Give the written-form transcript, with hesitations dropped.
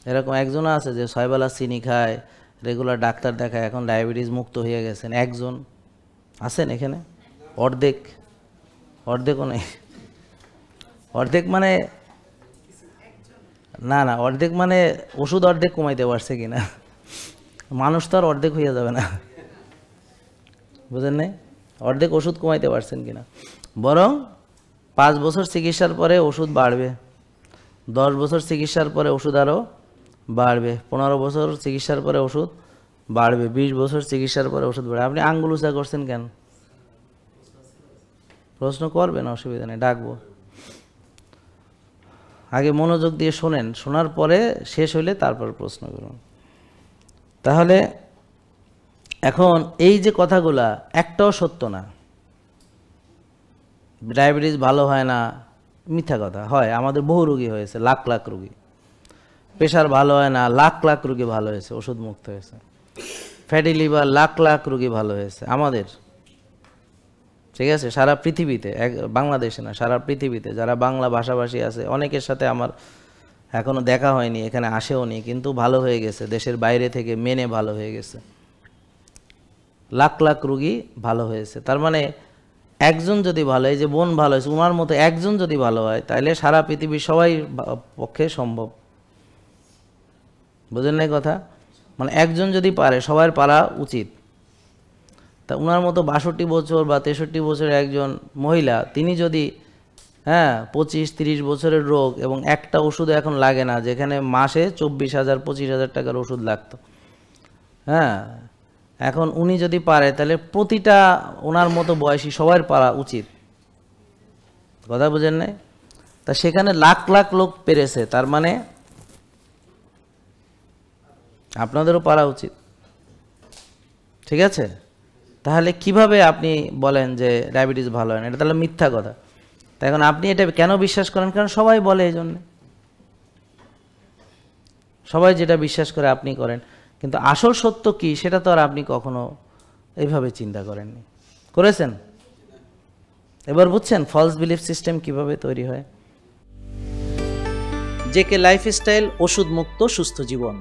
এরকম একজনও আছে যে 6 বেলা চিনি খায়, রেগুলার ডাক্তার দেখায়, এখন ডায়াবেটিস মুক্ত হয়ে গেছেন? একজন আছেন এখানে? অর্ধেকও নেই। অর্ধেক মানে না না, অর্ধেক মানে ওষুধ অর্ধেক কমাইতে পারছে কিনা। মানুষ তো আর অর্ধেক হইয়া যাবে না, বুঝেন নাই? অর্ধেক ওষুধ কমাইতে পারছেন কিনা। বরং 5 বছর চিকিৎসার পরে ওষুধ বাড়বে, 10 বছর চিকিৎসার পরে ওষুধ আরও বাড়বে, 15 বছর চিকিৎসার পরে ওষুধ বাড়বে, 20 বছর চিকিৎসার পরে ওষুধ বাড়বে। আপনি আঙ্গুল উঁচা করছেন কেন? প্রশ্ন করবেন, অসুবিধা নেই, ডাকবো। আগে মনোযোগ দিয়ে শোনেন, শোনার পরে শেষ হইলে তারপর প্রশ্ন করুন। তাহলে এখন এই যে কথাগুলা একটাও সত্য না। ডায়াবেটিস ভালো হয় না, মিথ্যা কথা। হয়, আমাদের বহু রোগী হয়েছে, লাখ লাখ রোগী। প্রেশার ভালো হয় না, লাখ লাখ রোগী ভালো হয়েছে, ওষুধ মুক্ত হয়েছে। ফ্যাটি লিভার, লাখ লাখ রোগী ভালো হয়েছে আমাদের। ঠিক আছে, সারা পৃথিবীতে, বাংলাদেশে না, সারা পৃথিবীতে যারা বাংলা ভাষাভাষী আছে অনেকের সাথে আমার এখনো দেখা হয়নি, এখানে আসেও নি, কিন্তু ভালো হয়ে গেছে, দেশের বাইরে থেকে মেনে ভালো হয়ে গেছে। লাখ লাখ রোগী ভালো হয়েছে। তার মানে একজন যদি ভালো, এই যে বোন ভালো হয়েছে, ওনার মতো একজন যদি ভালো হয়, তাহলে সারা পৃথিবীর সবাই পক্ষে সম্ভব। বুঝেন নাই কথা? মানে একজন যদি পারে, সবার পারা উচিত। তা ওনার মতো 62 বছর বা 63 বছরের একজন মহিলা, তিনি যদি 25-30 বছরের রোগ এবং একটা ওষুধ এখন লাগে না, যেখানে মাসে 24,000-25,000 টাকার ওষুধ লাগতো, এখন উনি যদি পারে, তাহলে প্রতিটা ওনার মতো বয়সী সবার পারা উচিত। কথা বুঝেন নাই? তা সেখানে লাখ লাখ লোক পেরেছে, তার মানে আপনাদেরও পারা উচিত। ঠিক আছে? তাহলে কিভাবে আপনি বলেন যে ডায়াবেটিস ভালো হয় না? এটা তাহলে মিথ্যা কথা। তাই এখন আপনি এটা কেন বিশ্বাস করেন? কারণ সবাই বলে, এই জন্যে সবাই যেটা বিশ্বাস করে আপনি করেন। কিন্তু আসল সত্য কি সেটা তো আর আপনি কখনো এইভাবে চিন্তা করেননি। করেছেন? এবার বুঝছেন ফলস বিলিফ সিস্টেম কিভাবে তৈরি হয়। জেকে লাইফস্টাইল, ওষুধ মুক্ত সুস্থ জীবন।